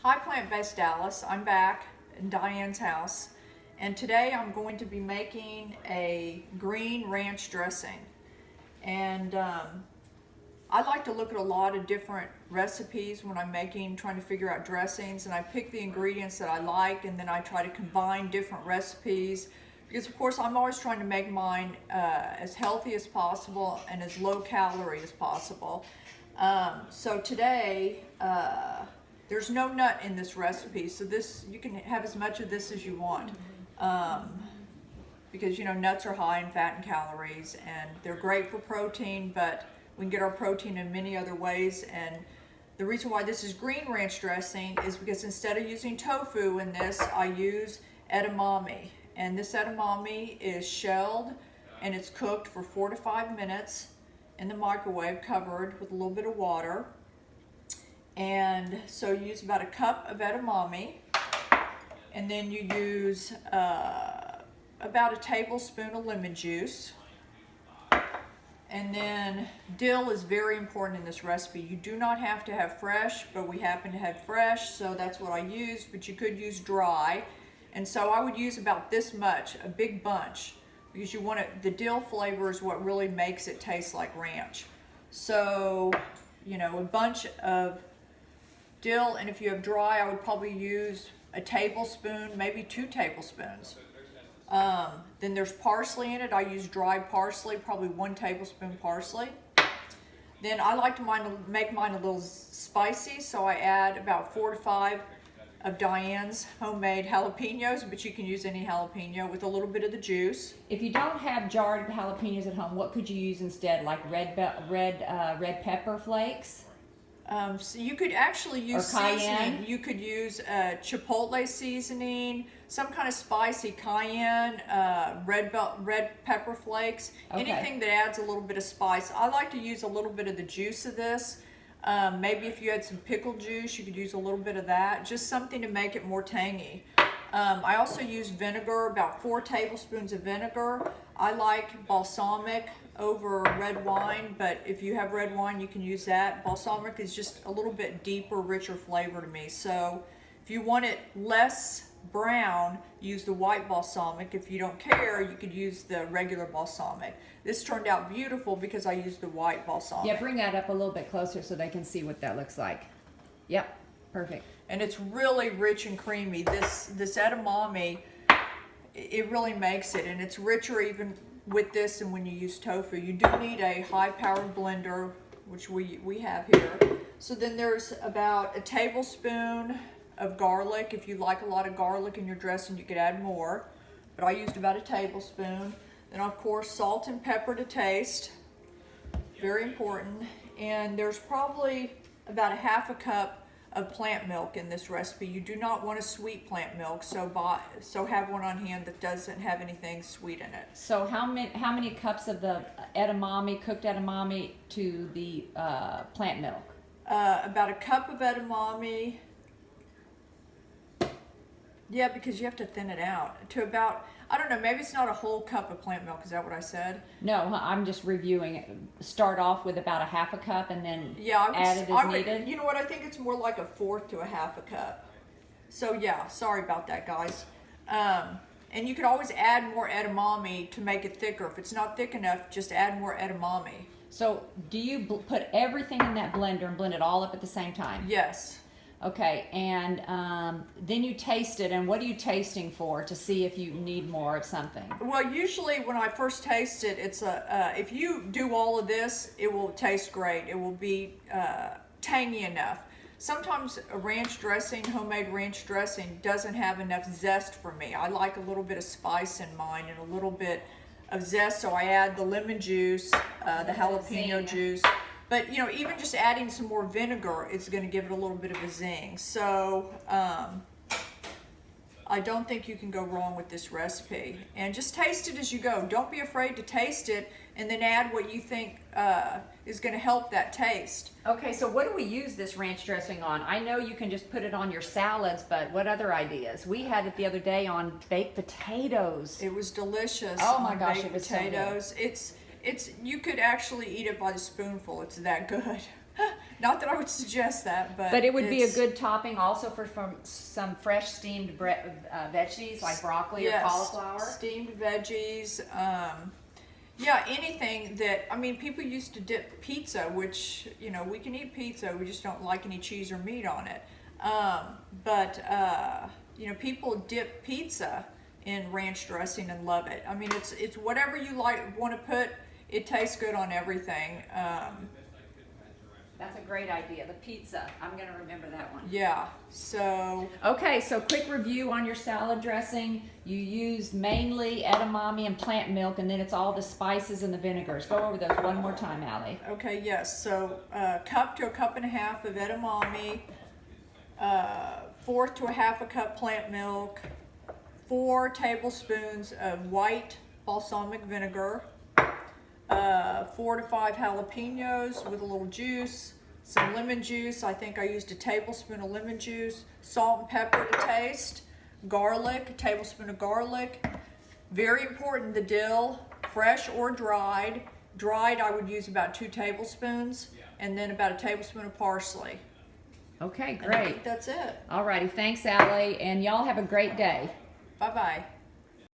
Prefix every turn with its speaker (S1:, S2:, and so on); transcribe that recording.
S1: Hi Plant-Based Dallas, I'm back in Diane's house, and today I'm going to be making a green ranch dressing. And I like to look at a lot of different recipes when I'm trying to figure out dressings, and I pick the ingredients that I like, and then I try to combine different recipes, because of course I'm always trying to make mine as healthy as possible and as low calorie as possible. So today, there's no nut in this recipe, so you can have as much of this as you want. Because nuts are high in fat and calories, and they're great for protein, but we can get our protein in many other ways. And the reason why this is green ranch dressing is because instead of using tofu in this, I use edamame. And this edamame is shelled and it's cooked for 4 to 5 minutes in the microwave, covered with a little bit of water. And so you use about a cup of edamame, and then you use about a tablespoon of lemon juice. And then dill is very important in this recipe. You do not have to have fresh, but we happen to have fresh, so that's what I used, but you could use dry. And so I would use about this much, a big bunch, because the dill flavor is what really makes it taste like ranch. So, a bunch of dill, and if you have dry, I would probably use a tablespoon, maybe 2 tablespoons. Then there's parsley in it. I use dried parsley, probably 1 tablespoon parsley. Then I like to make mine a little spicy, so I add about 4 to 5 of Diane's homemade jalapenos, but you can use any jalapeno with a little bit of the juice.
S2: If you don't have jarred jalapenos at home, what could you use instead? Like red pepper flakes?
S1: So you could actually use seasoning. You could use chipotle seasoning, some kind of spicy cayenne, red pepper flakes, anything that adds a little bit of spice. I like to use a little bit of the juice of this. Maybe if you had some pickle juice, you could use a little bit of that. Just something to make it more tangy. I also use vinegar, about 4 tablespoons of vinegar. I like balsamic over red wine, but if you have red wine, you can use that. Balsamic is just a little bit deeper, richer flavor to me. So if you want it less brown, use the white balsamic. If you don't care, you could use the regular balsamic. This turned out beautiful because I used the white balsamic.
S2: Yeah, bring that up a little bit closer so they can see what that looks like. Yep, perfect.
S1: And it's really rich and creamy. This edamame, it really makes it, and it's richer even with this than when you use tofu. You do need a high-powered blender, which we have here. So then there's about a tablespoon of garlic. If you like a lot of garlic in your dressing, you could add more, but I used about a tablespoon. Then of course salt and pepper to taste, very important. And there's probably about a half a cup of plant milk in this recipe. You do not want a sweet plant milk, so have one on hand that doesn't have anything sweet in it.
S2: So how many cups of the cooked edamame to the plant milk?
S1: About a cup of edamame. Yeah, because you have to thin it out to about, I don't know, maybe it's not a whole cup of plant milk. Is that what I said?
S2: No, I'm just reviewing it. Start off with about a half a cup and then add it as needed.
S1: You know what, I think it's more like a 1/4 to a half a cup. So yeah, sorry about that, guys. And you could always add more edamame to make it thicker. If it's not thick enough, just add more edamame.
S2: So do you put everything in that blender and blend it all up at the same time?
S1: Yes.
S2: Okay, and then you taste it, and what are you tasting for to see if you need more of something?
S1: Well, usually when I first taste it, it's if you do all of this, it will taste great. It will be tangy enough. Sometimes a ranch dressing, homemade ranch dressing, doesn't have enough zest for me. I like a little bit of spice in mine and a little bit of zest, so I add the lemon juice, the jalapeno juice. But even just adding some more vinegar is going to give it a little bit of a zing. So I don't think you can go wrong with this recipe. And just taste it as you go. Don't be afraid to taste it, and then add what you think is going to help that taste.
S2: Okay, so what do we use this ranch dressing on? I know you can just put it on your salads, but what other ideas? We had it the other day on baked potatoes.
S1: It was delicious.
S2: Oh my gosh,
S1: baked
S2: it was
S1: potatoes.
S2: so good.
S1: You could actually eat it by the spoonful. It's that good. Not that I would suggest that,
S2: But it would be a
S1: it's-
S2: good topping also for from some fresh steamed veggies like broccoli or cauliflower.
S1: Steamed veggies. Yeah, anything that, I mean, people used to dip pizza, which, you know, we can eat pizza, we just don't like any cheese or meat on it. You know, people dip pizza in ranch dressing and love it. I mean, it's whatever you want to put. It tastes good on everything.
S2: That's a great idea. The pizza. I'm going to remember that one.
S1: Yeah, so
S2: Okay, so quick review on your salad dressing. You used mainly edamame and plant milk, and then it's all the spices and the vinegars. Go over those one more time, Allie.
S1: okay, yes. So cup to a cup and a half of edamame, fourth to a half a cup plant milk, 4 tablespoons of white balsamic vinegar, 4 to 5 jalapenos with a little juice, some lemon juice. I think I used a tablespoon of lemon juice, salt and pepper to taste, garlic, a tablespoon of garlic. Very important, the dill, fresh or dried. Dried, I would use about 2 tablespoons, and then about a tablespoon of parsley.
S2: Okay,
S1: And I think
S2: great.
S1: that's it.
S2: Alrighty, thanks, Allie, and y'all have a great day.
S1: Bye-bye.